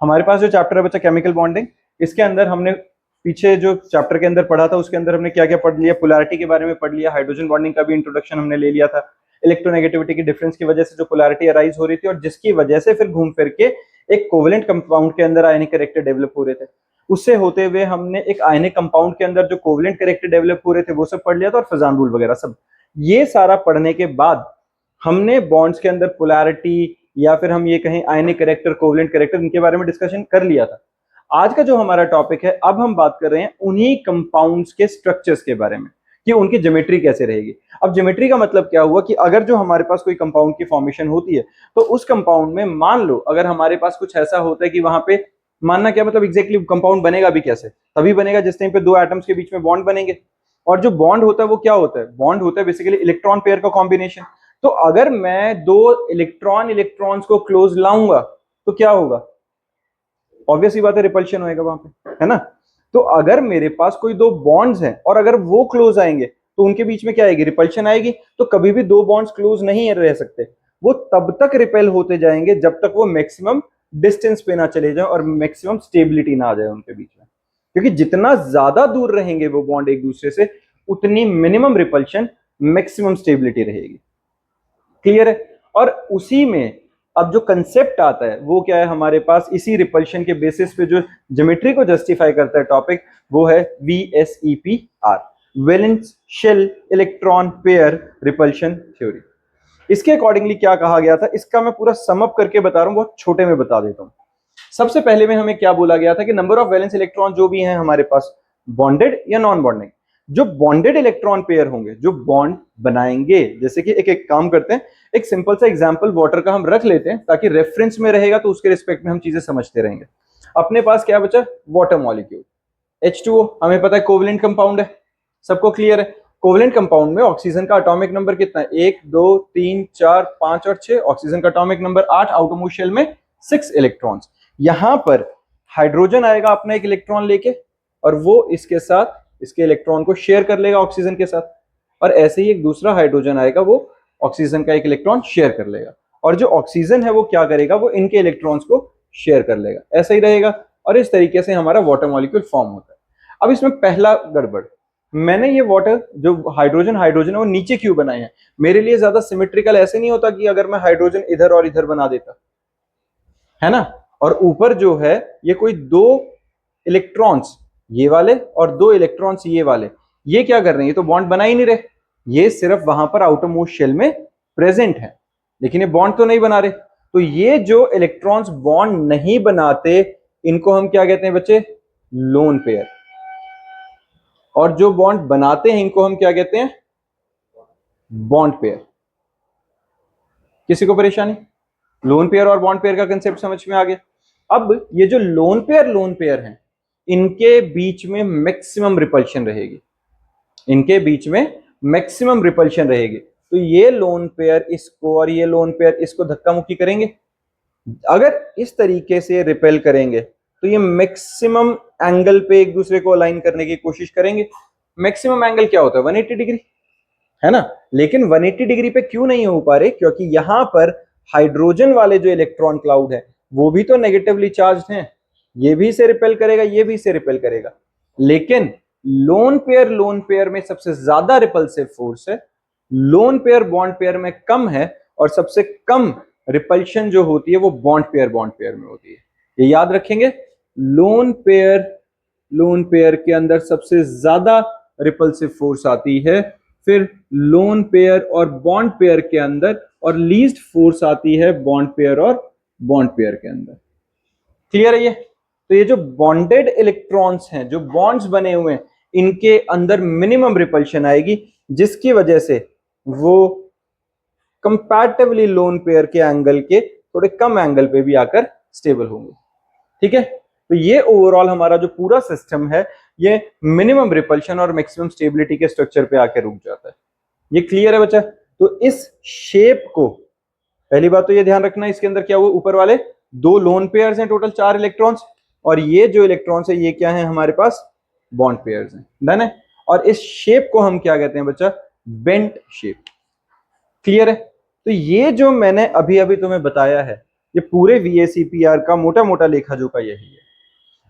हमारे पास जो चैप्टर है बच्चा केमिकल बॉन्डिंग, इसके अंदर हमने पीछे जो चैप्टर के अंदर पढ़ा था उसके अंदर हमने क्या क्या पढ़ लिया, पोलैरिटी के बारे में पढ़ लिया, हाइड्रोजन बॉन्डिंग का भी इंट्रोडक्शन हमने ले लिया था, इलेक्ट्रोनेगेटिविटी की डिफरेंस की वजह से जो पोलैरिटी अराइज हो रही थी और जिसकी वजह से फिर घूम फिर के एक कोवेलेंट कंपाउंड के अंदर आयनिक कैरेक्टर डेवलप हो रहे थे, उससे होते हुए हमने एक आयनिक कंपाउंड के अंदर जो कोवेलेंट कैरेक्टर डेवलप हो रहे थे वो सब पढ़ लिया था, और फजान रूल वगैरह सब। ये सारा पढ़ने के बाद हमने बॉन्ड्स के अंदर पोलैरिटी या फिर हम ये कहें आयनिक कैरेक्टर, कोवेलेंट कैरेक्टर, इनके बारे में डिस्कशन कर लिया था। आज का जो हमारा टॉपिक है, अब हम बात कर रहे हैं उन्हीं कंपाउंड्स के स्ट्रक्चर्स के बारे में कि उनकी ज्योमेट्री कैसे रहेगी। अब ज्योमेट्री का मतलब क्या हुआ कि अगर जो हमारे पास कोई कंपाउंड की फॉर्मेशन होती है तो उस कंपाउंड में मान लो अगर हमारे पास कुछ ऐसा होता है कि वहां पे मानना क्या मतलब एग्जैक्टली कंपाउंड बनेगा भी कैसे, तभी बनेगा जिस टाइम पे दो एटम्स के बीच में बॉन्ड बनेंगे। और जो बॉन्ड होता है वो क्या होता है, बॉन्ड होता है बेसिकली इलेक्ट्रॉन पेयर का कॉम्बिनेशन। तो अगर मैं दो इलेक्ट्रॉन्स को क्लोज लाऊंगा तो क्या होगा, ऑब्वियस ही बात है, रिपल्शन होएगा वहां पे, है ना। तो अगर मेरे पास कोई दो बॉन्ड्स हैं और अगर वो क्लोज आएंगे तो उनके बीच में क्या आएगी, रिपल्शन आएगी। तो कभी भी दो बॉन्ड्स क्लोज नहीं रह सकते, वो तब तक रिपेल होते जाएंगे जब तक वो मैक्सिमम डिस्टेंस पे ना चले जाए और मैक्सिमम स्टेबिलिटी ना आ जाए उनके बीच में, क्योंकि जितना ज्यादा दूर रहेंगे वो बॉन्ड एक दूसरे से उतनी मिनिमम रिपल्शन, मैक्सिमम स्टेबिलिटी रहेगी। क्लियर है। और उसी में अब जो कंसेप्ट आता है वो क्या है हमारे पास, इसी रिपल्शन के बेसिस पे जो ज्योमेट्री को जस्टिफाई करता है टॉपिक, वो है VSEPR, valence shell electron pair repulsion theory. इसके अकॉर्डिंगली क्या कहा गया था, इसका मैं पूरा समअप करके बता रहा हूं, बहुत छोटे में बता देता हूं। सबसे पहले में हमें क्या बोला गया था कि नंबर ऑफ वैलेंस इलेक्ट्रॉन जो भी हैं हमारे पास, बॉन्डेड या नॉन बॉन्डिंग, जो बॉन्डेड इलेक्ट्रॉन पेयर होंगे जो बॉन्ड बनाएंगे, जैसे कि एक काम करते हैं, एक सिंपल सा एग्जांपल वाटर का हम रख लेते हैं ताकि रेफरेंस में रहेगा तो उसके रिस्पेक्ट में हम चीजें समझते रहेंगे। अपने पास क्या बचा, वाटर मॉलिक्यूल H2O, हमें पता है कोवेलेंट कंपाउंड है, सबको क्लियर है। कोवेलेंट कंपाउंड में ऑक्सीजन का एटॉमिक नंबर कितना है, 1 2 3 4 5 और 6, ऑक्सीजन का एटॉमिक नंबर 8, आउटरमोस्ट शेल में 6 इलेक्ट्रॉन्स। यहां पर हाइड्रोजन आएगा अपना एक इलेक्ट्रॉन लेके और वो इसके साथ इसके इलेक्ट्रॉन को शेयर कर लेगा ऑक्सीजन के साथ, और ऐसे ही एक दूसरा हाइड्रोजन आएगा वो ऑक्सीजन का एक इलेक्ट्रॉन शेयर कर लेगा, और जो ऑक्सीजन है वो क्या करेगा, वो इनके इलेक्ट्रॉन्स को शेयर कर लेगा, ऐसा ही रहेगा। और इस तरीके से हमारा वाटर मॉलिक्यूल फॉर्म होता है। अब इसमें पहला गड़बड़, मैंने ये वाटर जो हाइड्रोजन है वो नीचे क्यों बनाए हैं, मेरे लिए ज्यादा सिमेट्रिकल ऐसे नहीं होता कि अगर मैं हाइड्रोजन इधर और इधर बना देता, है ना, और ऊपर जो है ये कोई दो इलेक्ट्रॉन्स ये वाले और दो इलेक्ट्रॉन्स ये वाले, ये क्या कर रहे हैं, ये तो बॉन्ड बना ही नहीं रहे, ये सिर्फ वहां पर आउटर मोस्ट शेल में प्रेजेंट है लेकिन ये बॉन्ड तो नहीं बना रहे। तो ये जो इलेक्ट्रॉन्स बॉन्ड नहीं बनाते इनको हम क्या कहते हैं बच्चे, लोन पेयर, और जो बॉन्ड बनाते हैं इनको हम क्या कहते हैं, बॉन्ड पेयर। किसी को परेशानी, लोन पेयर और बॉन्ड पेयर का कंसेप्ट समझ में आ गया। अब ये जो लोन पेयर हैं इनके बीच में मैक्सिमम रिपल्शन रहेगी, इनके बीच में मैक्सिमम रिपल्शन रहेगी। तो ये लोन पेयर इसको और ये लोन पेयर इसको धक्का मुक्की करेंगे, अगर इस तरीके से रिपेल करेंगे तो ये मैक्सिमम एंगल पे एक दूसरे को अलाइन करने की कोशिश करेंगे। मैक्सिमम एंगल क्या होता है, 180 डिग्री, है ना। लेकिन 180 डिग्री पे क्यों नहीं हो पा रहे, क्योंकि यहां पर हाइड्रोजन वाले जो इलेक्ट्रॉन क्लाउड है वो भी तो नेगेटिवली चार्ज्ड हैं, ये भी से रिपेल करेगा, ये भी से रिपेल करेगा। लेकिन लोन पेयर में सबसे ज्यादा रिपल्सिव फोर्स है, लोन पेयर बॉन्ड पेयर में कम है, और सबसे कम रिपल्शन जो होती है वो बॉन्ड पेयर में होती है। ये याद रखेंगे, लोन पेयर के अंदर सबसे ज्यादा रिपल्सिव फोर्स आती है, फिर लोन पेयर और बॉन्ड पेयर के अंदर और लीस्ट फोर्स आती है बॉन्ड पेयर और बॉन्ड पेयर के अंदर। क्लियर है ये। तो ये जो बॉन्डेड इलेक्ट्रॉन्स हैं जो बॉन्ड्स बने हुए हैं इनके अंदर मिनिमम रिपल्शन आएगी, जिसकी वजह से वो कंपैरेटिवली लोन पेयर के एंगल के थोड़े कम एंगल पे भी आकर स्टेबल होंगे। ठीक है, तो ये ओवरऑल हमारा जो पूरा सिस्टम है ये मिनिमम रिपल्शन और मैक्सिमम स्टेबिलिटी के स्ट्रक्चर पे आकर रुक जाता है। ये क्लियर है बच्चा। तो इस शेप को, पहली बात तो ये ध्यान रखना, इसके अंदर क्या हुआ, ऊपर वाले दो लोन पेयर्स हैं, टोटल 4 इलेक्ट्रॉन्स, और ये जो इलेक्ट्रॉन्स है ये क्या है हमारे पास, बॉन्ड पेयर्स हैं। डन है। और इस शेप को हम क्या कहते हैं बच्चा, बेंट शेप। क्लियर है। तो ये जो मैंने अभी अभी तुम्हें बताया है ये पूरे VACPR का मोटा मोटा लेखा जोखा यही है।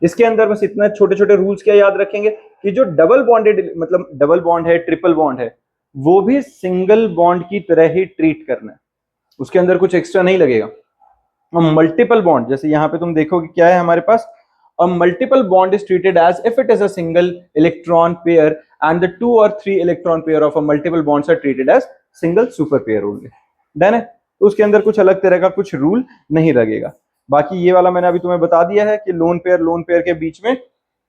इसके अंदर बस इतना छोटे छोटे रूल्स क्या याद रखेंगे कि जो डबल बॉन्डेड मतलब डबल बॉन्ड है, ट्रिपल बॉन्ड है, वो भी सिंगल बॉन्ड की तरह ही ट्रीट करना है, उसके अंदर कुछ एक्स्ट्रा नहीं लगेगा। मल्टीपल बॉन्ड, जैसे यहाँ पे तुम देखोगे क्या है हमारे पास, a multiple bond is treated as if it is a single electron pair and the 2 or 3 electron pair of a multiple bonds are treated as single super pair only। Done है, तो उसके अंदर कुछ अलग तरह का कुछ रूल नहीं लगेगा। बाकी ये वाला मैंने अभी तुम्हें बता दिया है कि लोन पेयर के बीच में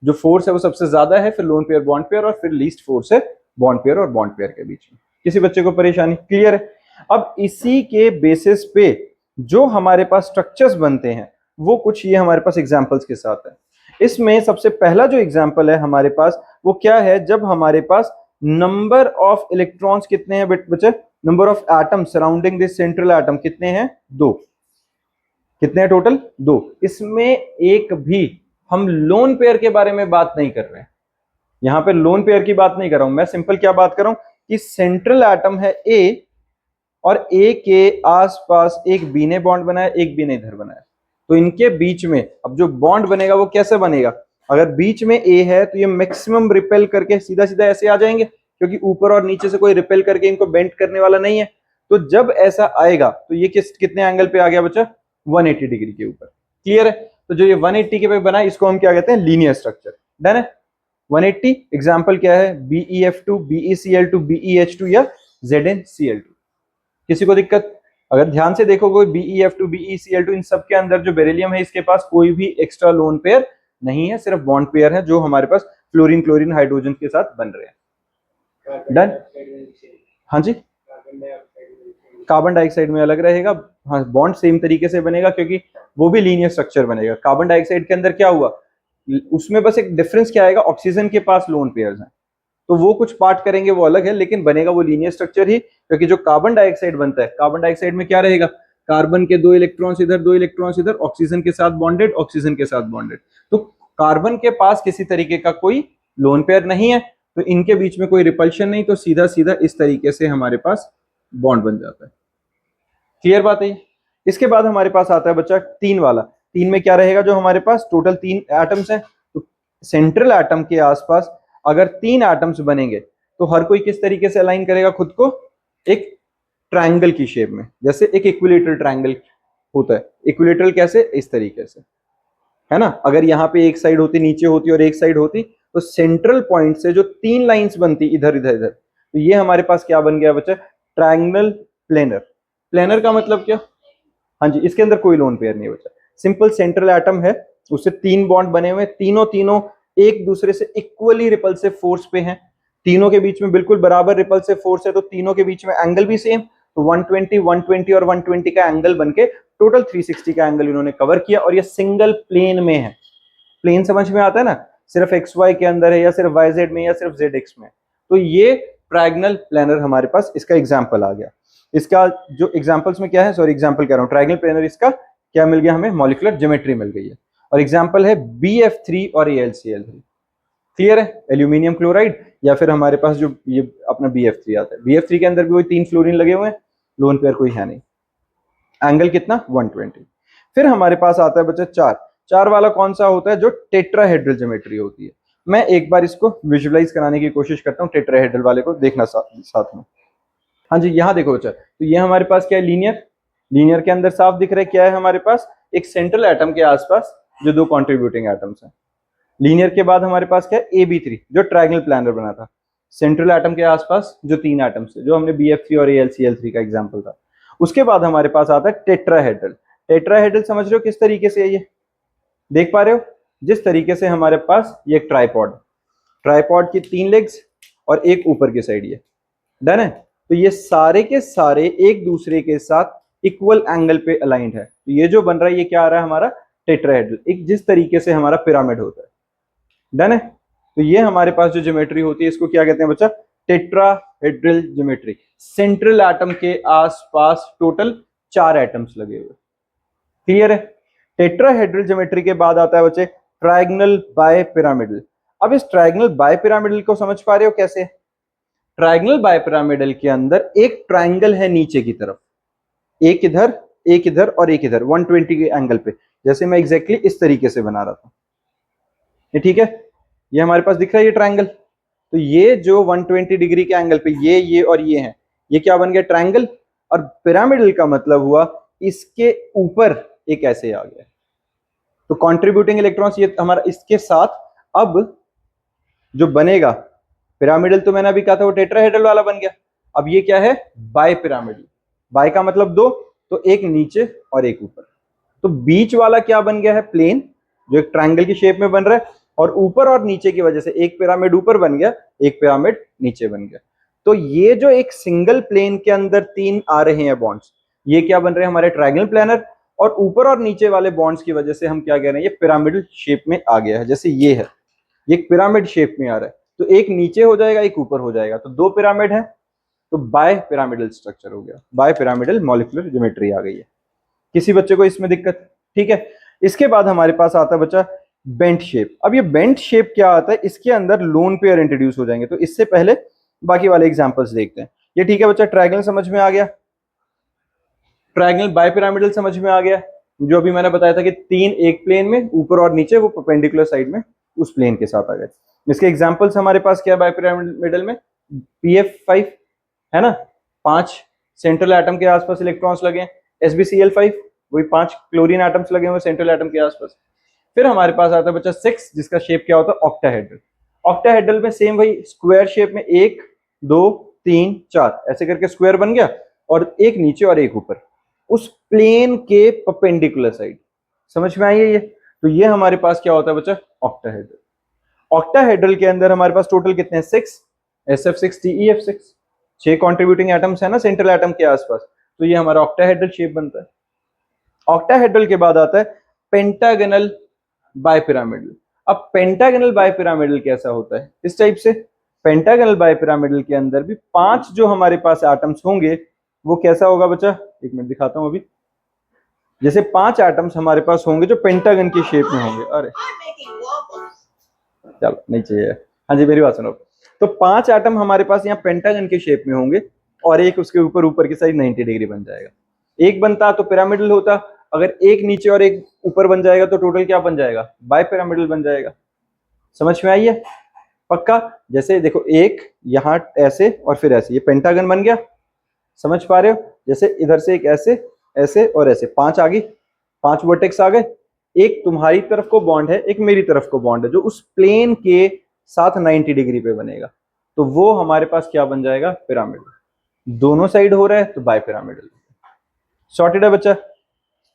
जो फोर्स है वो सबसे ज्यादा है, फिर लोन पेयर बॉन्ड पेयर, और फिर लीस्ट फोर्स है बॉन्ड पेयर और बॉन्ड पेयर के बीच में। किसी बच्चे को परेशानी क्लियर है? अब इसी के बेसिस पे जो हमारे पास स्ट्रक्चर्स बनते हैं वो कुछ ये हमारे पास एग्जांपल्स के साथ है। इसमें सबसे पहला जो एग्जांपल है हमारे पास वो क्या है, जब हमारे पास नंबर ऑफ इलेक्ट्रॉन्स कितने हैं बच्चे, number of atom surrounding this central atom कितने हैं, 2। कितने हैं टोटल, 2। इसमें एक भी हम लोन पेयर के बारे में बात नहीं कर रहे हैं, यहां पे लोन पेयर की बात नहीं कर रहा हूं मैं, सिंपल क्या बात कर रहा हूं कि सेंट्रल एटम है A और A के आसपास एक बी ने बॉन्ड बनाया, एक बी ने इधर बनाया, तो इनके बीच में अब जो बॉन्ड बनेगा वो कैसे बनेगा, अगर बीच में A है तो ये मैक्सिमम रिपेल करके सीधा सीधा ऐसे आ जाएंगे, क्योंकि ऊपर और नीचे से कोई रिपेल करके इनको बेंड करने वाला नहीं है। तो जब ऐसा आएगा तो ये कितने एंगल पे आ गया बच्चा, 180 डिग्री के ऊपर। क्लियर है? तो जो ये 180 के पे बना है इसको हम क्या कहते हैं, लीनियर स्ट्रक्चर। डन है? 180 एग्जाम्पल क्या है, BeF2, BeCl2, BeH2 या ZnCl2। किसी को दिक्कत? अगर ध्यान से देखोगे BeF2, BeCl2 इन सब के अंदर जो बेरिलियम है इसके पास कोई भी एक्स्ट्रा लोन पेयर नहीं है, सिर्फ बॉन्ड पेयर है जो हमारे पास फ्लोरीन क्लोरीन हाइड्रोजन के साथ बन रहे हैं। डन? हाँ जी, कार्बन डाइऑक्साइड में अलग रहेगा, हाँ बॉन्ड सेम तरीके से बनेगा क्योंकि वो भी लीनियर स्ट्रक्चर बनेगा। कार्बन डाइऑक्साइड के अंदर क्या हुआ, उसमें बस एक डिफरेंस क्या आएगा, ऑक्सीजन के पास लोन पेयर्स हैं, तो वो कुछ पार्ट करेंगे वो अलग है, लेकिन बनेगा वो लीनियर स्ट्रक्चर ही, क्योंकि जो कार्बन डाइऑक्साइड बनता है, कार्बन डाइऑक्साइड में क्या रहेगा, कार्बन के 2 इलेक्ट्रॉन्स इधर 2 इलेक्ट्रॉन्स इधर, ऑक्सीजन के साथ बॉन्डेड, ऑक्सीजन के साथ बॉन्डेड। तो कार्बन के पास किसी तरीके का कोई लोन पेयर नहीं है, तो इनके बीच में कोई रिपल्शन नहीं, तो सीधा सीधा इस तरीके से हमारे पास बॉन्ड बन जाता है। क्लियर बात है? इसके बाद हमारे पास आता है बच्चा 3 वाला। 3 में क्या रहेगा, जो हमारे पास टोटल 3 एटम्स हैं, तो सेंट्रल एटम के आसपास अगर 3 एटम्स बनेंगे तो हर कोई किस तरीके से अलाइन करेगा खुद को, एक ट्रायंगल की शेप में, जैसे एक इक्विलेटरल ट्रायंगल होता है। इक्विलेटरल कैसे, इस तरीके से, है ना। अगर यहाँ पे एक साइड होती नीचे होती और एक साइड होती, तो सेंट्रल पॉइंट से जो 3 लाइंस बनती इधर इधर इधर, तो ये हमारे पास क्या बन गया बच्चा, ट्रायंगल प्लेनर। प्लेनर का मतलब क्या, हाँ जी, इसके अंदर कोई लोन पेयर नहीं बचा, सिंपल सेंट्रल एटम है, उससे 3 बॉन्ड बने हुए, तीनों एक दूसरे से इक्वली रिपल्सिव फोर्स पे हैं, तीनों के बीच में बिल्कुल बराबर रिपल्सिव फोर्स है, तो तीनों के बीच में एंगल भी सेम, तो 120 120 और 120 का एंगल बनके टोटल 360 का एंगल इन्होंने कवर किया, और ये सिंगल प्लेन में है। प्लेन समझ में आता है ना, सिर्फ XY के अंदर है या सिर्फ YZ में या सिर्फ ZX में, तो ये ट्रायंगल प्लेनर हमारे पास इसका एग्जाम्पल आ गया। इसका जो एग्जाम्पल्स में क्या है, सॉरी एग्जाम्पल कह रहा हूँ, ट्रायंगल प्लेनर इसका क्या मिल गया हमें, मॉलिक्यूलर ज्योमेट्री मिल गई है, और एग्जाम्पल है BF3 और AlCl3। क्लियर है? एल्यूमिनियम क्लोराइड, या फिर हमारे पास जो ये अपना BF3 आता है, BF3 के अंदर भी वही 3 फ्लोरीन लगे हुए हैं, लोन पेयर कोई है नहीं, एंगल कितना 120। फिर हमारे पास आता है बच्चा 4 वाला, कौन सा होता है, जो टेट्राहेड्रल ज्योमेट्री होती है। मैं एक बार इसको विजुअलाइज कराने की कोशिश करता हूँ, टेट्राहेड्रल वाले को देखना साथ में। हाँ जी, यहाँ देखो बच्चा, तो ये हमारे पास क्या है, लीनियर के अंदर साफ दिख रहा है क्या है हमारे पास, एक सेंट्रल एटम के आसपास जो 2 कॉन्ट्रीब्यूटिंग एटम्स हैं। लीनियर के बाद हमारे पास क्या है, AB3 जो ट्रायंगल प्लानर बना था, सेंट्रल एटम के आसपास जो 3 एटम्स थे, जो हमने BF3 और AlCl3 का एग्जाम्पल था। उसके बाद हमारे पास आता है टेट्राहेड्रल। टेट्राहेड्रल समझ रहे हो किस तरीके से है, ये देख पा रहे हो, जिस तरीके से हमारे पास ये ट्राइपॉड की 3 लेग्स और एक ऊपर की साइड, ये डन है। तो ये सारे के सारे एक दूसरे के साथ इक्वल एंगल पे अलाइंड है, तो ये जो बन रहा है ये क्या आ रहा है हमारा, टेट्राहेड्रल, एक जिस तरीके से हमारा पिरामिड होता है। डन है? तो ये हमारे पास जो ज्योमेट्री होती है इसको क्या कहते हैं बच्चा, टेट्राहेड्रल ज्योमेट्री। सेंट्रल एटम के आसपास टोटल 4 एटम्स लगे हुए। क्लियर है? टेट्राहेड्रल ज्योमेट्री के बाद आता है बच्चे ट्रायंगल बायपिरामिडल। अब इस ट्रायंगल बायपिरामिडल को समझ पा रहे हो कैसे? ट्रायंगल बायपिरामिडल के अंदर एक ट्रायंगल है नीचे की तरफ, एक इधर एक इधर और एक इधर 120 के एंगल पे, जैसे मैं एग्जैक्टली इस तरीके से बना रहा था। ये ठीक है, ये हमारे पास दिख रहा है ये ट्रायंगल। तो ये जो 120 डिग्री के एंगल पे ये और ये है, ये क्या बन गया? ट्रायंगल। और पिरामिडल का मतलब हुआ इसके ऊपर एक ऐसे आ गया। तो कंट्रीब्यूटिंग इलेक्ट्रॉन्स ये हमारा इसके साथ अब जो बनेगा पिरामिडल, तो मैंने अभी कहा था वो टेट्राहेड्रल वाला बन गया। अब ये क्या है? Bye pyramidal. बाय का मतलब दो, तो एक नीचे और एक ऊपर। तो बीच वाला क्या बन गया है? प्लेन, जो एक ट्रायंगल की शेप में बन रहा है, और ऊपर और नीचे की वजह से एक पिरामिड ऊपर बन गया, एक पिरामिड नीचे बन गया। तो ये जो एक सिंगल प्लेन के अंदर तीन आ रहे हैं बॉन्ड्स, ये क्या बन रहे हैं? हमारे ट्रायंगल प्लानर। और ऊपर और नीचे वाले बॉन्ड्स की वजह से हम क्या कह रहे हैं? ये पिरामिडल शेप में आ गया है। जैसे ये है, ये एक पिरामिड शेप में आ रहा है, तो एक नीचे हो जाएगा, एक ऊपर हो जाएगा, तो दो पिरामिड है, तो बाय पिरामिडल स्ट्रक्चर हो गया, बाय पिरामिडल मॉलिक्यूलर ज्योमेट्री आ गई है। किसी बच्चे को इसमें दिक्कत? ठीक है। इसके बाद हमारे पास आता है बच्चा बेंट शेप। अब ये बेंट शेप क्या आता है? इसके अंदर लोन पेयर इंट्रोड्यूस हो जाएंगे। तो इससे पहले बाकी वाले एग्जांपल्स देखते हैं। ये ठीक है बच्चा, ट्रायंगल समझ में आ गया, ट्रायंगल बाय पिरामिडल समझ में आ गया, जो अभी मैंने बताया था कि तीन एक प्लेन में ऊपर और नीचे, वो परपेंडिकुलर साइड में उस प्लेन के साथ आ गए। इसके एग्जांपल्स हमारे पास क्या है बाय पिरामिडल में? PF5 है ना, 5 सेंट्रल एटम के आसपास इलेक्ट्रॉन्स लगे हैं। SbCl5 वही 5 क्लोरीन एटम्स लगे हुए सेंट्रल एटम के आसपास। फिर हमारे पास आता है बच्चा 6, जिसका शेप क्या होता है? ऑक्टाहेड्रल। ऑक्टाहेड्रल में सेम वही स्क्वायर शेप में 1 2 3 4 ऐसे करके स्क्वायर बन गया, और एक नीचे और एक ऊपर, उस प्लेन के परपेंडिकुलर साइड। समझ में आई है ये? तो ये हमारे पास क्या होता है बच्चा? ऑक्टाहेड्रल। ऑक्टाहेड्रल के अंदर हमारे पास टोटल कितने हैं? 6, SF6 TeF6, 6 कॉन्ट्रीब्यूटिंग एटम्स है ना सेंट्रल एटम के आसपास, तो ये हमारा ऑक्टाहेड्रल शेप बनता है। ऑक्टाहेड्रल के बाद आता है पेंटागनल बायपिरामिडल। अब पेंटागनल बायपिरामिडल कैसा होता है? इस टाइप से। पेंटागनल बायपिरामिडल के अंदर भी 5 जो हमारे पास एटम्स होंगे, वो कैसा होगा बच्चा? एक मिनट दिखाता हूं अभी। जैसे 5 एटम्स हमारे पास होंगे जो पेंटागन की शेप में होंगे। अरे चलो नहीं चाहिए। हाँ जी मेरी बात सुनो। तो 5 एटम हमारे पास यहाँ पेंटागन के शेप में होंगे, और एक उसके ऊपर की साइड 90 डिग्री बन जाएगा। एक बनता तो पिरामिडल होता, अगर एक नीचे और एक ऊपर बन जाएगा तो टोटल क्या बन जाएगा? बाय पिरामिडल बन जाएगा। समझ में आई है? पक्का? जैसे देखो, एक यहाँ ऐसे और फिर ऐसे, ये पेंटागन बन गया। समझ पा रहे हो? जैसे इधर से एक ऐसे, ऐसे और ऐसे, 5 आ गई, 5 वर्टेक्स आ गए। एक तुम्हारी तरफ को बॉन्ड है, एक मेरी तरफ को बॉन्ड है, जो उस प्लेन के साथ 90 डिग्री पे बनेगा, तो वो हमारे पास क्या बन जाएगा? पिरामिडल। दोनों साइड हो रहा है तो बाय पिरामिडल। सॉर्टेड है बच्चा?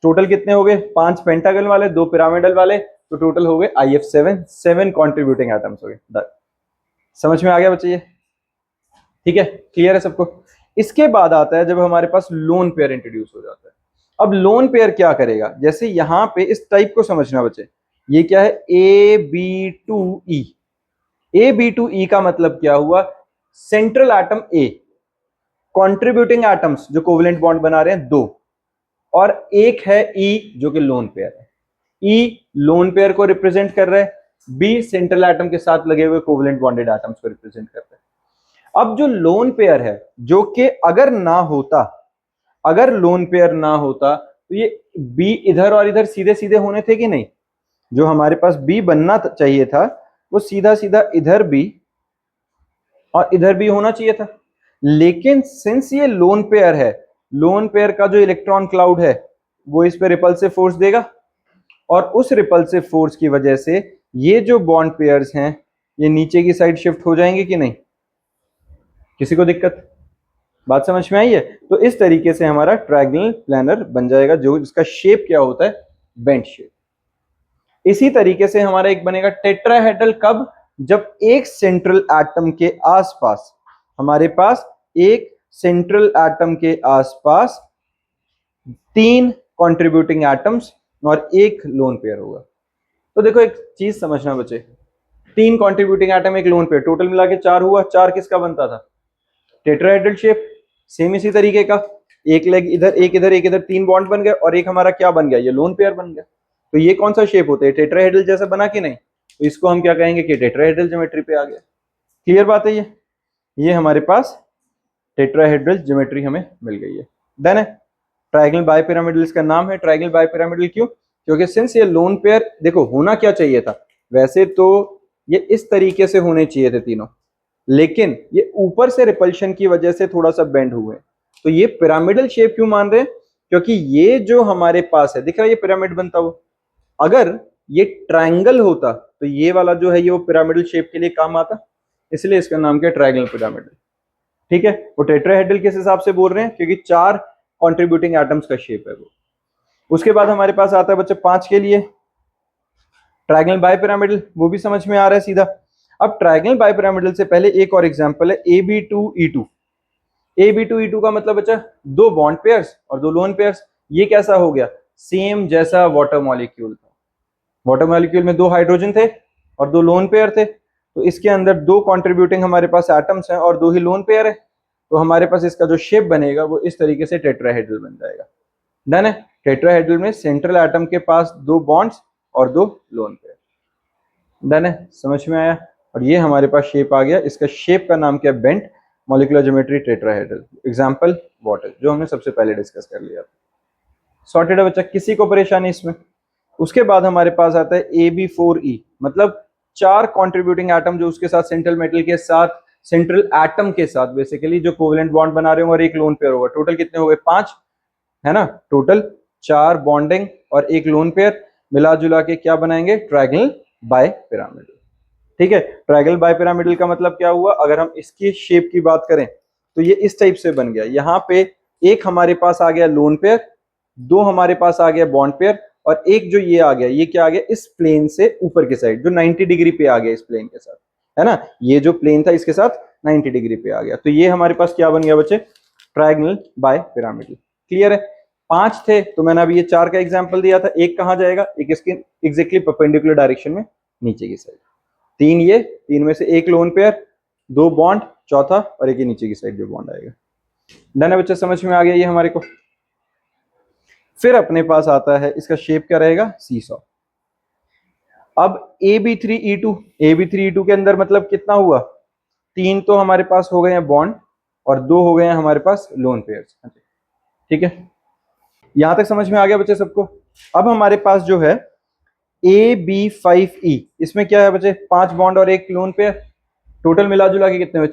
टोटल कितने हो गए? 5 पेंटागन वाले, 2 पिरामिडल वाले, तो टोटल हो गए IF7, 7 कॉन्ट्रीब्यूटिंग एटम्स हो गए। समझ में आ गया बच्चे ये? ठीक है, क्लियर है सबको? इसके बाद आता है जब हमारे पास लोन पेयर इंट्रोड्यूस हो जाता है। अब लोन पेयर क्या करेगा? जैसे यहां पे इस टाइप को समझना बच्चे, ये क्या है? AB2E। AB2E का मतलब क्या हुआ? Central atom A, contributing atoms जो कोवेलेंट बॉन्ड बना रहे हैं 2, और एक है E जो कि लोन पेयर है। E लोन पेयर को रिप्रेजेंट कर रहा है, B सेंट्रल एटम के साथ लगे हुए कोवेलेंट बॉन्डेड एटम्स को रिप्रेजेंट करता है। अब जो लोन पेयर है, जो कि अगर ना होता, अगर लोन पेयर ना होता, तो ये B इधर और इधर सीधे सीधे होने थे कि नहीं? जो हमारे पास B बनना चाहिए था, वो सीधा सीधा इधर भी और इधर भी होना चाहिए था। लेकिन सिंस ये लोन पेयर है, लोन पेयर का जो इलेक्ट्रॉन क्लाउड है, वो इस पे रिपल्सिव फोर्स देगा, और उस रिपल्सिव फोर्स की वजह से ये जो बॉन्ड पेयर्स हैं, ये नीचे की साइड शिफ्ट हो जाएंगे कि नहीं? किसी को दिक्कत? बात समझ में आई है? तो इस तरीके से हमारा ट्रायंगल प्लानर बन जाएगा, जो जिसका शेप क्या होता है? Bent shape. इसी तरीके से हमारा एक बनेगा टेट्राहेड्रल। कब? जब एक सेंट्रल एटम के आसपास, हमारे पास एक सेंट्रल एटम के आसपास 3 कंट्रीब्यूटिंग एटम्स और एक लोन पेयर होगा। तो देखो एक चीज समझना बच्चे, 3 कंट्रीब्यूटिंग एटम, एक लोन पेयर, टोटल मिला के 4 हुआ। 4 किसका बनता था? Tetrahedral shape. सेम इसी तरीके का, एक लेग इधर, एक इधर, एक इधर, 3 बॉन्ड बन गए, और एक हमारा क्या बन गया? ये लोन पेयर बन गया। तो ये कौन सा शेप होता है? टेट्राहेड्रल जैसा बना कि नहीं? तो इसको हम क्या कहेंगे कि टेट्राहेड्रल ज्योमेट्री पे आ गया। क्लियर बात है ये हमारे पास टेट्राहेड्रल ज्योमेट्री हमें मिल गई है। डन है? ट्राइगोनल बाइपिरामिडल इसका नाम है। ट्राइगोनल बाइपिरामिडल क्यों? क्योंकि सिंस ये लोन पेयर, देखो होना क्या चाहिए था, वैसे तो ये इस तरीके से होने चाहिए थे तीनों, लेकिन ये ऊपर से रिपल्शन की वजह से थोड़ा सा बेंड हुए। तो ये पिरामिडल शेप क्यों मान रहे हैं? क्योंकि ये जो हमारे पास है, दिख रहा है ये पिरामिड बनता हुआ, अगर ये ट्रायंगल होता तो ये वाला जो है ये वो पिरामिडल शेप के लिए काम आता, इसलिए इसका नाम क्या है? Triangle pyramidal. ठीक है, वो टेट्राहेड्रल किस हिसाब से बोल रहे हैं? क्योंकि 4 कंट्रीब्यूटिंग एटम्स का शेप है वो। उसके बाद हमारे पास आता है बच्चे 5 के लिए ट्रायंगल बाइपिरामिडल, वो भी समझ में आ रहा है सीधा। अब ट्रायंगल बाइपिरामिडल से पहले एक और एग्जांपल है AB2E2। AB2E2 का मतलब बच्चा 2 बॉन्ड पेयर्स और 2 लोन पेयर्स। ये कैसा हो गया? सेम जैसा वाटर मॉलिक्यूल था। वाटर मॉलिक्यूल में 2 हाइड्रोजन थे और 2 लोन पेयर थे, तो इसके अंदर 2 कंट्रीब्यूटिंग हमारे पास एटम्स हैं और 2 ही लोन पेयर है, तो हमारे पास इसका जो शेप बनेगा वो इस तरीके से टेट्राहेड्रल बन जाएगा। डन है। टेट्राहेड्रल में सेंट्रल एटम के पास 2 बॉन्ड्स और 2 लोन पेयर। डन है, समझ में आया? और ये हमारे पास शेप आ गया, इसका शेप का नाम क्या है? Bent molecular geometry tetrahedral. Example water, जो हमने सबसे पहले डिस्कस कर लिया। सॉर्टेड है बच्चा, किसी को परेशानी इसमें? उसके बाद हमारे पास आता है AB4E, मतलब 4 कंट्रीब्यूटिंग एटम जो उसके साथ सेंट्रल मेटल के साथ, सेंट्रल एटम के साथ बेसिकली जो कोवेलेंट बॉन्ड बना रहे होंगे और एक लोन पेयर होगा। टोटल कितने हो गए? 5 है ना। टोटल 4 बॉन्डिंग और एक लोन पेयर मिला जुला के क्या बनाएंगे? Triangle bipyramidal. ठीक है, ट्रायंगल बाइपिरामिडल का मतलब क्या हुआ? अगर हम इसकी शेप की बात करें तो ये इस टाइप से बन गया। यहाँ पे एक हमारे पास आ गया लोन पेयर, 2 हमारे पास आ गया बॉन्ड पेयर, और एक जो ये आ गया, ये क्या आ गया? इस प्लेन से ऊपर की साइड जो 90 डिग्री पे आ गया इस प्लेन के साथ, है ना। ये जो प्लेन था इसके साथ 90 डिग्री पे आ गया, तो ये हमारे पास क्या बन गया बच्चे? Triangle bipyramidal. क्लियर है? 5 थे तो मैंने अभी ये 4 का एग्जांपल दिया था। एक कहां जाएगा? एक इसके एग्जैक्टली परपेंडिकुलर डायरेक्शन में नीचे की साइड। 3 ये, 3 में से एक लोन पेयर, 2 बॉन्ड, चौथा और एक नीचे की साइड जो बॉन्ड आएगा। डन है बच्चे, समझ में आ गया ये हमारे को। फिर अपने पास आता है, इसका शेप क्या रहेगा? सीसॉ। अब AB3E2, AB3E2 के अंदर मतलब कितना हुआ? 3 तो हमारे पास हो गए हैं बॉन्ड और 2 हो गए हैं हमारे पास लोन पेयर्स। ठीक है, यहां तक समझ में आ गया बच्चे सबको? अब हमारे पास जो है AB5E, इसमें क्या है बच्चे? 5 बॉन्ड और एक लोन पेयर। टोटल मिला जुला के कितने हुए?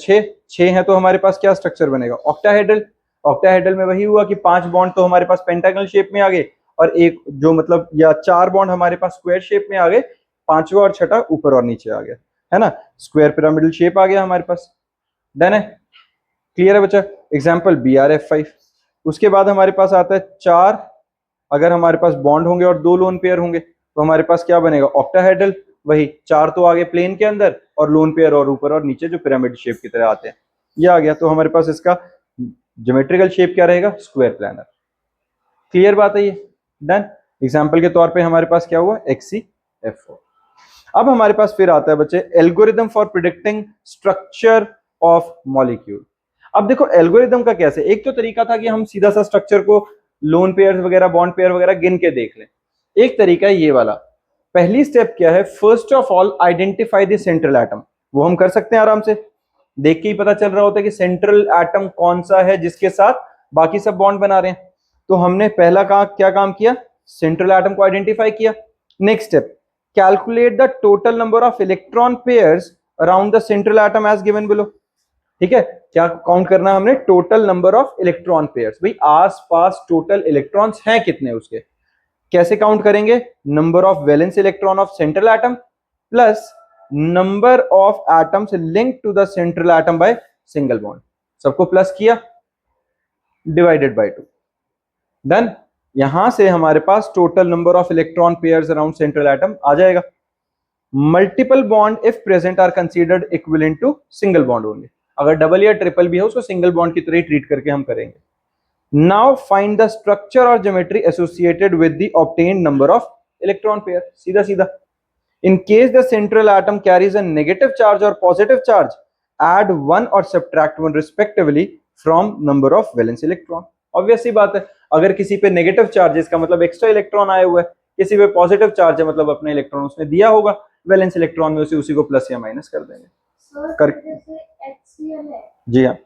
6 है, तो हमारे पास क्या स्ट्रक्चर बनेगा? ऑक्टाहेड्रल। ऑक्टाहेड्रल में वही हुआ कि 5 बॉन्ड तो हमारे पास पेंटागनल शेप में आ गए, और एक जो मतलब या 4 बॉन्ड हमारे पास स्क्वायर शेप में आ गए, 5वां और छठा ऊपर और नीचे आ गया, है ना। स्क्वायर पिरामिडल शेप आ गया हमारे पास। डन है, क्लियर है बच्चा? Example BRF5। उसके बाद हमारे पास आता है 4, अगर हमारे पास बॉन्ड होंगे और 2 लोन पेयर होंगे तो हमारे पास क्या बनेगा? ऑक्टाहेड्रल। वही 4 तो आगे प्लेन के अंदर और लोन पेयर और ऊपर और नीचे जो पिरामिड शेप की तरह आते हैं, ये आ गया। तो हमारे पास इसका ज्योमेट्रिकल शेप क्या रहेगा? Square planar. क्लियर बात है ये? डन। एग्जांपल के तौर पे हमारे पास क्या हुआ? HCF4। अब हमारे पास फिर आता है बच्चे algorithm for predicting structure of molecule. अब देखो एल्गोरिदम का कैसे, एक तो तरीका था कि हम सीधा सा स्ट्रक्चर को लोन पेयर वगैरह बॉन्ड पेयर वगैरह गिन के देख लें, एक तरीका है ये वाला। पहली स्टेप क्या है? First of all identify the central atom. वो हम कर सकते हैं आराम से, देख के ही पता चल रहा होता है कि सेंट्रल एटम कौन सा है जिसके साथ बाकी सब बॉन्ड बना रहे हैं। तो हमने पहला क्या काम किया? सेंट्रल एटम को आइडेंटिफाई किया। Next step, calculate the total number of electron pairs around the central atom as given below. ठीक है, क्या काउंट करना है हमने? Total number of electron pairs. भाई आसपास टोटल इलेक्ट्रॉन्स हैं कितने उसके, कैसे काउंट करेंगे? Number of valence electron of central atom plus number of atoms linked to the central atom by single bond, सबको प्लस किया, डिवाइडेड बाय 2। डन। यहां से हमारे पास total number of electron pairs around central atom आ जाएगा। Multiple bond if present are considered equivalent to single bond only. अगर double या ट्रिपल भी है उसको सिंगल बॉन्ड की तरह ही ट्रीट करके हम करेंगे। नाउ फाइंड द स्ट्रक्चर और geometry associated with the obtained number of electron pair. सीधा सीधा, in case the central atom carries a negative charge or positive charge, add 1 or subtract 1 respectively from number of valence electron। obvious सी बात है, अगर किसी पे negative charge है इसका मतलब एक्स्ट्रा इलेक्ट्रॉन आए हुए है, किसी पे पॉजिटिव चार्ज है मतलब अपने इलेक्ट्रॉन उसने दिया होगा, वैलेंस इलेक्ट्रॉन में उसी को प्लस या माइनस कर देंगे। कर जैसे HCl है, जी हाँ,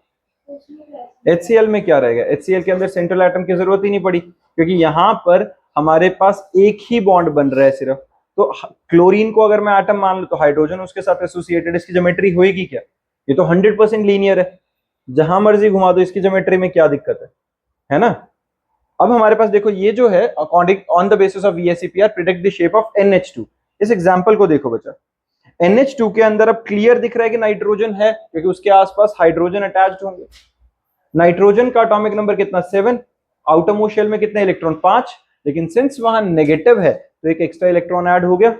HCl में क्या रहेगा, HCl के अंदर सेंट्रल एटम की जरूरत ही नहीं पड़ी, क्योंकि यहाँ पर हमारे पास एक ही बॉन्ड बन रहा है सिर्फ। तो क्लोरीन को अगर मैं एटम मान लूं तो हाइड्रोजन उसके साथ एसोसिएटेड, इसकी ज्योमेट्री होएगी क्या, ये तो 100% लीनियर है, जहां मर्जी घुमा दो, इसकी ज्योमेट्री में क्या दिक्कत है ना। अब हमारे पास देखो ये जो है, according on the basis of VSEPR predict the shape of NH2। इस एग्जांपल को देखो बच्चा, NH2 के अंदर अब क्लियर दिख रहा है कि नाइट्रोजन है, क्योंकि उसके आसपास हाइड्रोजन अटैच्ड होंगे। नाइट्रोजन का एटॉमिक नंबर कितना, 7, आउटर मोस्ट शेल में कितने इलेक्ट्रॉन, 5, लेकिन सिंस वहां नेगेटिव है तो एक एक्स्ट्रा इलेक्ट्रॉन ऐड हो गया,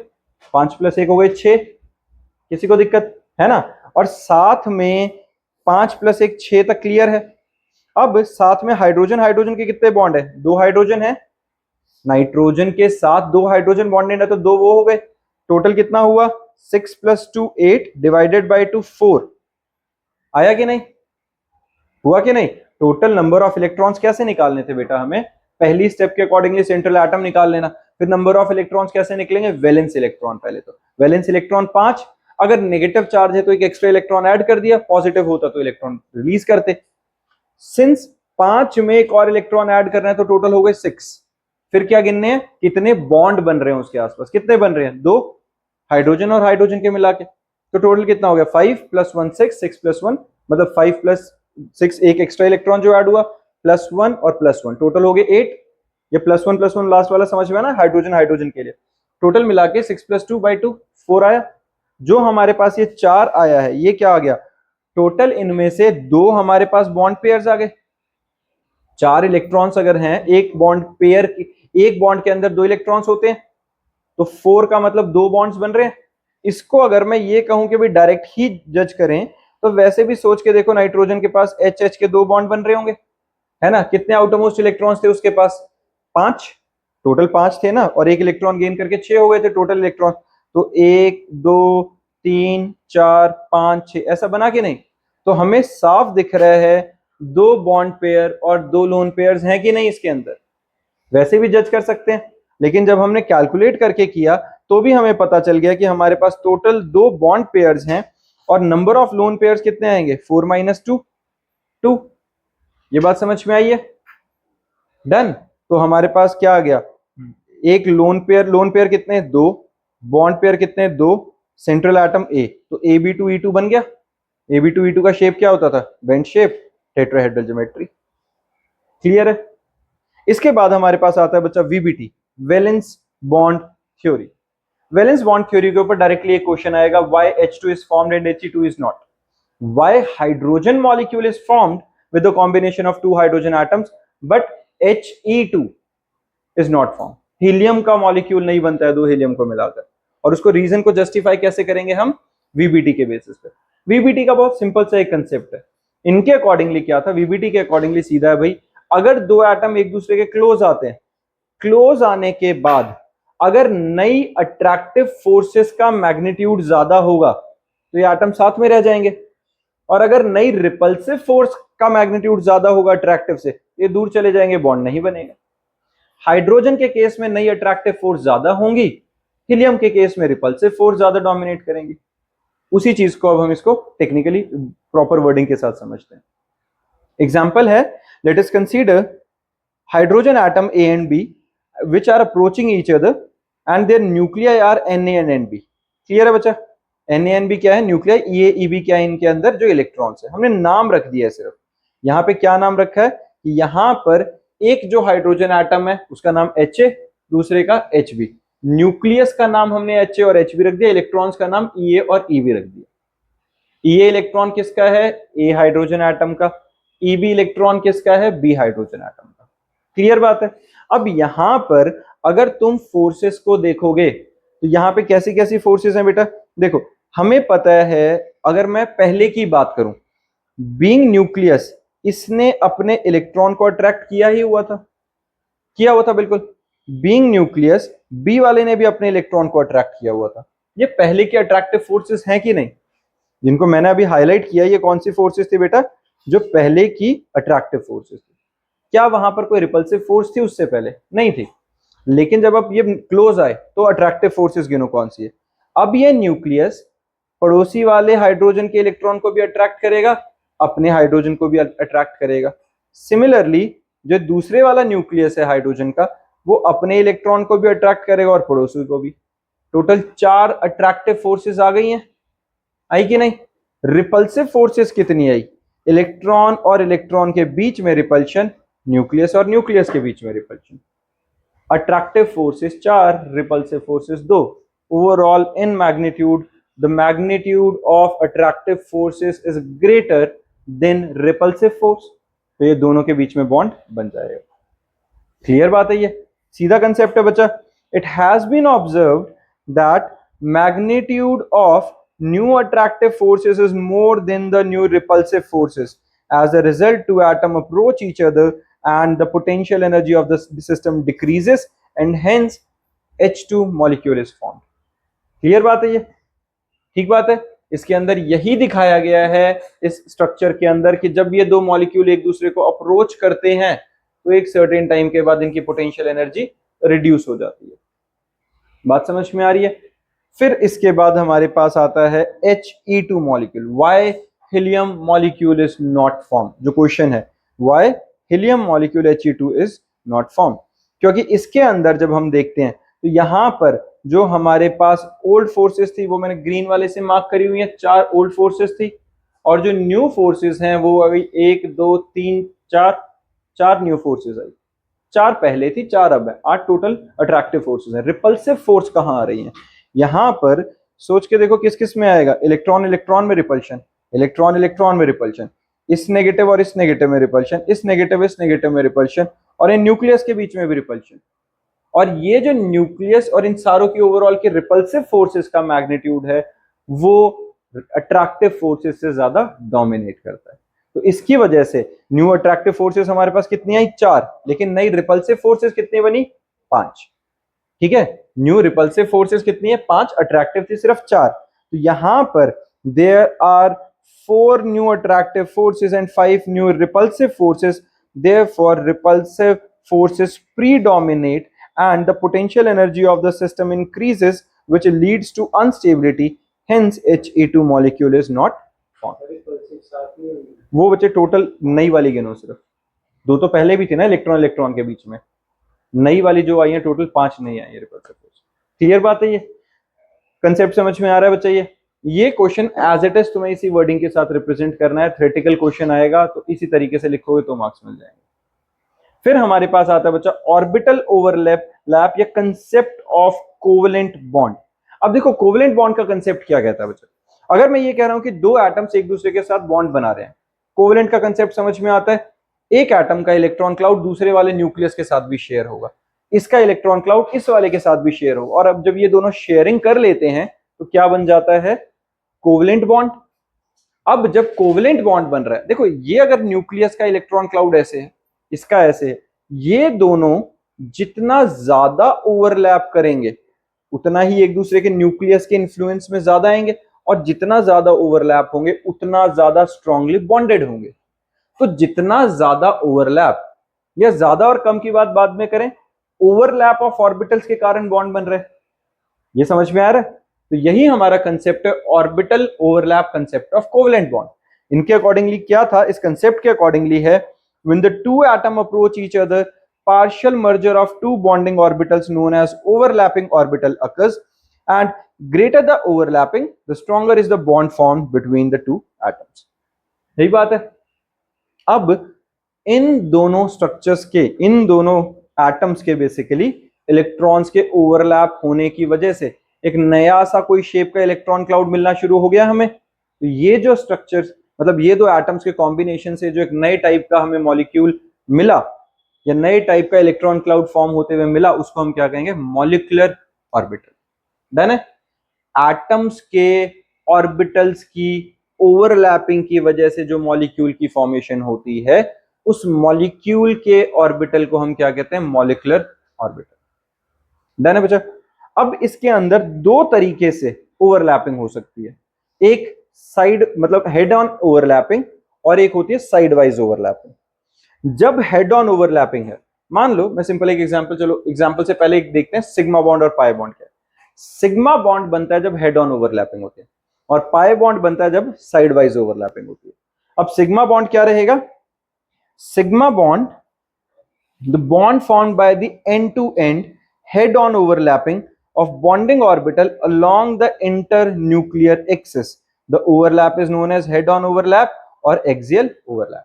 5 + 1 हो गए 6, किसी को दिक्कत है ना। और साथ में 5 + 1 6 तक क्लियर है। अब साथ में हाइड्रोजन, हाइड्रोजन के कितने बॉन्ड है, 2 हाइड्रोजन है, नाइट्रोजन के साथ 2 हाइड्रोजन बॉन्डेड है तो 2 वो हो गए, टोटल कितना हुआ, 6 + 2 8 डिवाइडेड बाय 2 4, आया कि नहीं, हुआ कि नहीं। टोटल नंबर ऑफ इलेक्ट्रॉन्स कैसे निकालने थे बेटा हमें, पहली स्टेप के अकॉर्डिंगली सेंट्रल एटम निकाल लेना, फिर नंबर ऑफ इलेक्ट्रॉन्स कैसे निकलेंगे, वैलेंस इलेक्ट्रॉन, पहले तो वैलेंस इलेक्ट्रॉन 5, अगर नेगेटिव चार्ज है तो एक एक्स्ट्रा इलेक्ट्रॉन ऐड कर दिया, पॉजिटिव होता तो इलेक्ट्रॉन रिलीज करते। सिंस 5 में एक और इलेक्ट्रॉन ऐड करना है तो टोटल हो गए 6। फिर क्या गिनने हैं, कितने बॉन्ड बन रहे हैं उसके आसपास, कितने बन रहे हैं, 2 हाइड्रोजन और हाइड्रोजन के मिला के, तो टोटल कितना हो गया, 5 + 1 6, 6 + 1 मतलब 5 + 6, एक एक्स्ट्रा इलेक्ट्रॉन जो ऐड हुआ, +1 और +1 टोटल हो गए 8। ये +1 +1 लास्ट वाला समझ में ना, हाइड्रोजन हाइड्रोजन के लिए टोटल मिला के 6 + 2/2 4 आया। जो हमारे पास ये 4 आया है ये क्या आ गया, टोटल इनमें से 2 हमारे पास बॉन्ड पेयर्स आ गए। 4 इलेक्ट्रॉन्स अगर हैं एक बॉन्ड पेयर, एक बॉन्ड के अंदर 2 इलेक्ट्रॉन्स होते हैं, तो 4 का मतलब 2 बॉन्ड्स बन रहे हैं। इसको अगर मैं ये कहूं कि भाई डायरेक्ट ही जज करें, तो वैसे भी सोच के देखो, नाइट्रोजन के पास H के 2 बॉन्ड बन रहे होंगे, है ना। कितने आउटरमोस्ट इलेक्ट्रॉन्स थे उसके पास, 5, टोटल 5 थे ना, और एक इलेक्ट्रॉन गेन करके 6 हो गए थे टोटल इलेक्ट्रॉन। तो 1 2 3 4 5 6 ऐसा बना के नहीं, तो हमें साफ दिख रहा है 2 बॉन्ड पेयर और 2 लोन पेयर्स हैं कि नहीं इसके अंदर, वैसे भी जज कर सकते हैं। लेकिन जब हमने कैलकुलेट करके किया तो भी हमें पता चल गया कि हमारे पास टोटल 2 बॉन्ड पेयर्स हैं, और नंबर ऑफ लोन पेयर्स कितने आएंगे, 4 - 2 2। ये बात समझ में आई है, डन। तो हमारे पास क्या आ गया, एक लोन पेयर कितने, 2, बॉन्ड पेयर कितने, 2, सेंट्रल एटम A, तो Ab2E2 बन गया। Ab2E2 का शेप क्या होता था, bent shape, tetrahedral geometry, clear है। इसके बाद हमारे पास आता है बच्चा VBT, valence bond theory. Valence bond theory के ऊपर डायरेक्टली एक क्वेश्चन आएगा, why H2 is formed and He2 is not, why hydrogen molecule is formed with the combination of 2 hydrogen atoms but He2 is not formed, helium का molecule नहीं बनता है 2 helium को मिलाकर, और उसको रीजन को जस्टिफाई कैसे करेंगे हम, VBT के बेसिस पे। VBT का बहुत सिंपल सा एक कंसेप्ट है, इनके अकॉर्डिंगली क्या था, VBT के अकॉर्डिंगली सीधा है भाई, अगर 2 एटम एक दूसरे के क्लोज आते हैं, क्लोज आने के बाद अगर नई अट्रैक्टिव फोर्सेस का मैग्नीट्यूड ज्यादा होगा तो ये एटम साथ में रह जाएंगे, और अगर नई रिपल्सिव फोर्स का मैग्नीट्यूड ज्यादा होगा अट्रैक्टिव से, ये दूर चले जाएंगे, बॉन्ड नहीं बनेगा। हाइड्रोजन के केस में नई अट्रैक्टिव फोर्स ज्यादा होंगी, हीलियम के केस में रिपल्सिव फोर्स ज्यादा डोमिनेट करेंगी। उसी चीज को अब हम इसको टेक्निकली प्रॉपर वर्डिंग के साथ समझते हैं। एग्जाम्पल है, let us consider hydrogen atom A and B which are approaching each other and their nuclei are Na and Nb। Clear है बच्चा, Na and Nb क्या है, न्यूक्लियाई, Ea Eb क्या है, इनके अंदर जो इलेक्ट्रॉन्स है, हमने नाम रख दिया है सिर्फ। यहाँ पे क्या नाम रखा है, यहाँ पर एक जो हाइड्रोजन एटम है उसका नाम Ha, दूसरे का Hb, न्यूक्लियस का नाम हमने Ha और Hb रख दिया, इलेक्ट्रॉन्स का नाम Ea और Eb रख दिया। Ea इलेक्ट्रॉन किसका है, A हाइड्रोजन एटम का, Eb इलेक्ट्रॉन किसका है, B हाइड्रोजन एटम का। क्लियर बात है। अब यहां पर अगर तुम फोर्सेस को देखोगे तो यहां पे कैसी कैसी फोर्सेस हैं बेटा, देखो हमें पता है, अगर मैं पहले की बात करूं, बीइंग न्यूक्लियस, इसने अपने इलेक्ट्रॉन को अट्रैक्ट किया ही हुआ था, किया हुआ था बिल्कुल। बीइंग न्यूक्लियस, बी वाले ने भी अपने इलेक्ट्रॉन को अट्रैक्ट किया हुआ था। ये पहले की अट्रैक्टिव फोर्सेस हैं कि नहीं, जिनको मैंने अभी हाईलाइट किया, ये कौन सी फोर्सेस थी बेटा, जो पहले की अट्रैक्टिव फोर्सेस थी। क्या वहां पर कोई रिपल्सिव फोर्स थी उससे पहले, नहीं थी, लेकिन जब अब ये क्लोज आए तो अट्रैक्टिव फोर्सेस गिनो कौन सी है। अब ये न्यूक्लियस पड़ोसी वाले हाइड्रोजन के इलेक्ट्रॉन को भी अट्रैक्ट करेगा, अपने हाइड्रोजन को भी अट्रैक्ट करेगा। सिमिलरली जो दूसरे वाला न्यूक्लियस है हाइड्रोजन का, वो अपने इलेक्ट्रॉन को भी अट्रैक्ट करेगा और पड़ोसी को भी। टोटल 4 अट्रैक्टिव फोर्सेस आ गई हैं, आई कि नहीं? रिपल्सिव फोर्सेस कितनी आई? इलेक्ट्रॉन और इलेक्ट्रॉन के बीच में रिपल्शन, न्यूक्लियस और न्यूक्लियस के बीच में repulsion. Attractive forces 4, repulsive forces 2। Overall in magnitude the magnitude of attractive forces is greater than repulsive force. तो ये दोनों के बीच में बॉन्ड बन जाएगा। क्लियर बात है, ये सीधा कंसेप्ट है बच्चा। It has been observed that magnitude of new attractive forces is more than the new repulsive forces. As a result, two atoms approach each other and the potential energy of the system decreases and hence H2 molecule is formed. Clear बात है ये? ठीक बात है। इसके अंदर यही दिखाया गया है इस स्ट्रक्चर के अंदर कि जब ये दो मॉलिक्यूल एक दूसरे को अप्रोच करते हैं तो एक सर्टेन टाइम के बाद इनकी पोटेंशियल एनर्जी रिड्यूस हो जाती है। बात समझ में आ रही है? फिर इसके बाद हमारे पास आता है He2 molecule. Why helium molecule is not form? जो क्वेश्चन है, why helium molecule He2 is not form? क्योंकि इसके अंदर जब हम देखते हैं तो यहां पर जो हमारे पास ओल्ड फोर्सेस थी वो मैंने ग्रीन वाले से मार्क करी हुई है, 4 ओल्ड फोर्सेस थी, और जो न्यू फोर्सेस हैं वो अभी 1 2 3 4 न्यू फोर्सेस आई। 4 पहले थी, 4 अब है, 8 टोटल अट्रैक्टिव फोर्सेस हैं। रिपल्सिव फोर्स कहां आ रही है? यहां पर सोच के देखो किस किस में आएगा। इलेक्ट्रॉन इलेक्ट्रॉन में रिपल्शन, इलेक्ट्रॉन इलेक्ट्रॉन में रिपल्शन, इस नेगेटिव और इस नेगेटिव में रिपल्शन, इस नेगेटिव में रिपल्शन, और इन न्यूक्लियस के बीच में भी रिपल्शन। और ये जो न्यूक्लियस और इन सारों की ओवरऑल की रिपल्सिव फोर्सेस का मैग्नीट्यूड है वो अट्रैक्टिव फोर्सेस से ज्यादा डोमिनेट करता है। तो इसकी वजह से न्यू अट्रैक्टिव फोर्सेस हमारे पास कितनी आई? 4, लेकिन नई रिपल्सिव फोर्सेस कितनी बनी? 5। ठीक है, न्यू रिपल्सिव फोर्सेस कितनी है? 5, अट्रैक्टिव थी सिर्फ 4। तो यहां पर there are 4 new attractive forces and 5 new repulsive forces. Therefore repulsive forces predominate and the potential energy of the system increases, which leads to instability. Hence He2 molecule is not formed. वो बच्चे total नई वाली गिनो, सिर्फ 2 तो पहले भी थे ना इलेक्ट्रॉन इलेक्ट्रॉन के बीच में, नई वाली जो आई है टोटल 5 नई आई है रिपल्सिव फोर्स। क्लियर बात है? ये कंसेप्ट समझ में आ रहा है बच्चा? ये क्वेश्चन एज इट इज तुम्हें इसी वर्डिंग के साथ रिप्रेजेंट करना है। थ्योरेटिकल क्वेश्चन आएगा तो इसी तरीके से लिखोगे तो मार्क्स मिल जाएंगे। फिर हमारे पास आता है बच्चा ऑर्बिटल ओवरलैप या कंसेप्ट ऑफ कोवेलेंट बॉन्ड। अब देखो कोवेलेंट बॉन्ड का कंसेप्ट क्या कहता है बच्चा? अगर मैं ये कह रहा हूं कि 2 एटम्स एक दूसरे के साथ बॉन्ड बना रहे हैं, कोवेलेंट का कंसेप्ट समझ में आता है। एक एटम का इलेक्ट्रॉन क्लाउड दूसरे वाले न्यूक्लियस के साथ भी शेयर होगा, इसका इलेक्ट्रॉन क्लाउड इस वाले के साथ भी शेयर होगा, और अब जब ये दोनों शेयरिंग कर लेते हैं तो क्या बन जाता है? Covalent bond. अब जब कोवेलेंट बॉन्ड बन रहा है, देखो ये अगर न्यूक्लियस का इलेक्ट्रॉन क्लाउड ऐसे है, इसका ऐसे है, ये दोनों जितना ज्यादा ओवरलैप करेंगे उतना ही एक दूसरे के न्यूक्लियस के इन्फ्लुएंस में ज्यादा आएंगे, और जितना ज्यादा ओवरलैप होंगे उतना ज्यादा स्ट्रांगली बॉन्डेड होंगे। तो जितना ज्यादा ओवरलैप, या ज्यादा और कम की बात बाद में करें, ओवरलैप ऑफ ऑर्बिटल्स के कारण बॉन्ड बन रहे हैं। ये समझ में आ रहा है? तो यही हमारा कंसेप्ट है orbital overlap concept of covalent bond. इनके अकॉर्डिंगली क्या था? इस कंसेप्ट के अकॉर्डिंगली है when the 2 atoms approach each other, partial merger of 2 bonding orbitals known as overlapping orbital occurs, and greater the overlapping the stronger is the bond formed between the 2 atoms. यही बात है। अब इन दोनों structures के, इन दोनों atoms के basically electrons के overlap होने की वजह से एक नया सा कोई शेप का इलेक्ट्रॉन क्लाउड मिलना शुरू हो गया हमें। तो ये जो स्ट्रक्चर्स, मतलब ये 2 एटम्स के कॉम्बिनेशन से जो एक नए टाइप का हमें मॉलिक्यूल मिला या नए टाइप का इलेक्ट्रॉन क्लाउड फॉर्म होते हुए मिला, उसको हम क्या कहेंगे? Molecular orbital. डन है? एटम्स के ऑर्बिटल्स की ओवरलैपिंग की वजह से जो मॉलिक्यूल की फॉर्मेशन होती है, उस मॉलिक्यूल के ऑर्बिटल को हम क्या कहते हैं? Molecular orbital. डन है बच्चा? अब इसके अंदर 2 तरीके से ओवरलैपिंग हो सकती है। एक साइड मतलब हेड ऑन ओवरलैपिंग, और एक होती है साइड वाइज ओवरलैपिंग। जब हेड ऑन ओवरलैपिंग है, मान लो मैं सिंपल एक एग्जांपल, चलो एग्जांपल से पहले एक देखते हैं सिग्मा बॉन्ड और पाई बॉन्ड क्या है। सिग्मा बॉन्ड बनता है जब हेड ऑन ओवरलैपिंग होती है, और पाई बॉन्ड बनता है जब साइड वाइज ओवरलैपिंग होती है। अब सिग्मा बॉन्ड क्या रहेगा? Sigma bond, the bond formed by the end to end head on overlapping of bonding orbital along the internuclear axis. The overlap is known as head on overlap और axial overlap.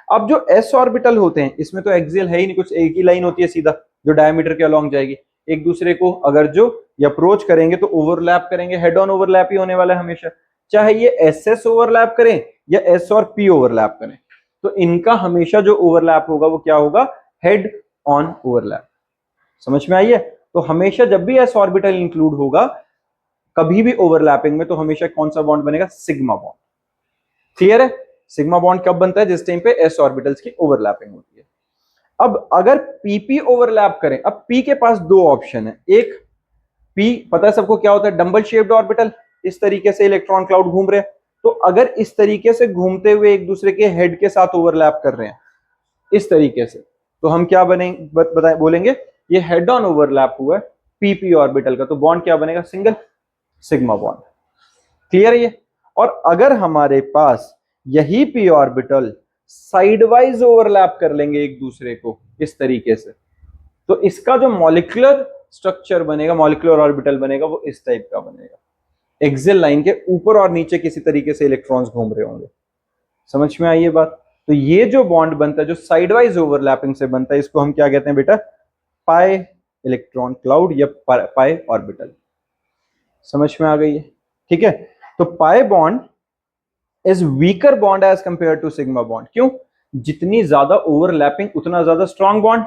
अब जो s orbital होते हैं इसमें तो axial है ही नहीं, कुछ एक ही लाइन होती है सीधा जो डायमीटर के अलोंग जाएगी, एक दूसरे को अगर जो अप्रोच करेंगे तो ओवरलैप करेंगे, हेड ऑन ओवरलैप ही होने वाला है हमेशा, चाहे ये एस एस ओवरलैप करें या एस और पी ओवरलैप करें, तो इनका हमेशा जो ओवरलैप होगा वो क्या होगा? Head on overlap. समझ में आई है? तो हमेशा जब भी एस ऑर्बिटल इंक्लूड होगा कभी भी ओवरलैपिंग में, तो हमेशा कौन सा बॉन्ड बनेगा? Sigma bond. क्लियर है? सिग्मा बॉन्ड कब बनता है? जिस टाइम पे एस ऑर्बिटल्स की ओवरलैपिंग होती है। अब अगर पीपी ओवरलैप करें, अब पी के पास दो ऑप्शन है, एक पी पता है सबको क्या होता है? डंबल शेप्ड ऑर्बिटल, इस तरीके से इलेक्ट्रॉन क्लाउड घूम रहे हैं, तो अगर इस तरीके से घूमते हुए एक दूसरे के हेड के साथ ओवरलैप कर रहे हैं इस तरीके से, तो हम क्या बनेंगे? बताए बोलेंगे ये हेड ऑन ओवरलैप हुआ है पीपी ऑर्बिटल का, तो बॉन्ड क्या बनेगा? Single, sigma bond. क्लियर है ये? और अगर हमारे पास यही पी ऑर्बिटल साइडवाइज ओवरलैप कर लेंगे एक दूसरे को इस तरीके से, तो इसका जो मॉलिक्यूलर स्ट्रक्चर बनेगा, मॉलिक्यूलर ऑर्बिटल बनेगा, वो इस टाइप का बनेगा। एक्सियल लाइन के ऊपर और नीचे किसी तरीके से इलेक्ट्रॉन्स घूम रहे होंगे। समझ में आई ये बात? तो ये जो बॉन्ड बनता है जो साइडवाइज ओवरलैपिंग से बनता है, इसको हम क्या कहते हैं बेटा? पाई इलेक्ट्रॉन क्लाउड या पाई ऑर्बिटल। समझ में आ गई है? ठीक है, तो pi bond is weaker bond as compare to sigma bond. क्यों? जितनी ज्यादा ओवरलैपिंग उतना ज्यादा स्ट्रॉन्ग बॉन्ड।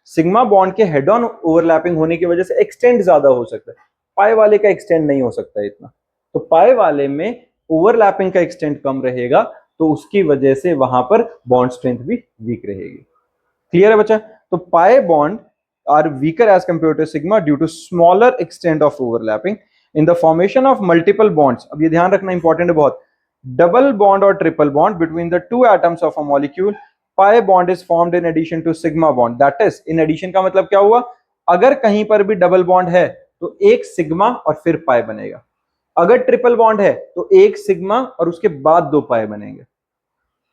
सिग्मा बॉन्ड के हेड ऑन ओवरलैपिंग होने की वजह से एक्सटेंड ज्यादा हो सकता है, पाई वाले का एक्सटेंड नहीं हो सकता है इतना, तो पाई वाले में ओवरलैपिंग का एक्सटेंड कम रहेगा, तो उसकी वजह से वहां पर बॉन्ड स्ट्रेंथ भी वीक रहेगी। क्लियर है बच्चा? तो pi bond are weaker as compare to sigma due to smaller extent of overlapping in the formation of multiple bonds. अब ये ध्यान रखना इंपॉर्टेंट है बहुत, डबल बॉन्ड और triple bond between the two atoms of a molecule, pi bond is formed in addition to sigma bond. That is, in addition का मतलब क्या हुआ? अगर कहीं पर भी डबल बॉन्ड है तो एक सिग्मा और फिर पाई बनेगा, अगर ट्रिपल बॉन्ड है तो एक सिग्मा और उसके बाद दो पाई बनेंगे।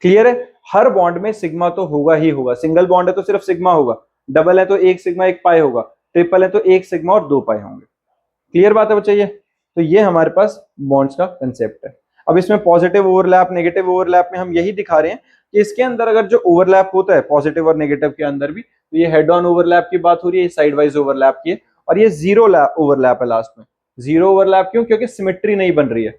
क्लियर है? हर बॉन्ड में सिग्मा तो होगा ही होगा, सिंगल बॉन्ड है तो सिर्फ सिग्मा होगा, डबल है तो एक सिग्मा एक पाई होगा, ट्रिपल है तो एक सिग्मा और दो पाई होंगे। क्लियर बात है बच्चा ये? तो ये हमारे पास बॉन्ड्स का कंसेप्ट है। अब इसमें पॉजिटिव ओवरलैप, नेगेटिव ओवरलैप में हम यही दिखा रहे हैं कि इसके अंदर अगर जो ओवरलैप होता है पॉजिटिव और नेगेटिव के अंदर भी, तो ये हेड ऑन ओवरलैप की बात हो रही है, साइड वाइज ओवरलैप की है, और ये जीरो ओवरलैप है लास्ट में। जीरो ओवरलैप क्यों? क्योंकि सिमेट्री नहीं बन रही है,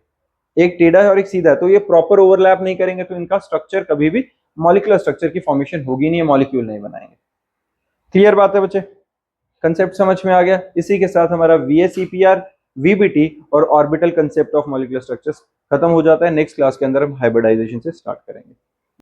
एक टेढ़ा है और एक सीधा है, तो ये प्रॉपर ओवरलैप नहीं करेंगे तो इनका स्ट्रक्चर कभी भी मॉलिक्यूलर स्ट्रक्चर की फॉर्मेशन होगी नहीं, मॉलिक्यूल नहीं बनाएंगे। क्लियर बात है बच्चे? कंसेप्ट समझ में आ गया? इसी के साथ हमारा VSEPR, VBT और orbital concept of molecular structures खत्म हो जाता है। नेक्स्ट क्लास के अंदर हम हाइब्रिडाइजेशन से स्टार्ट करेंगे।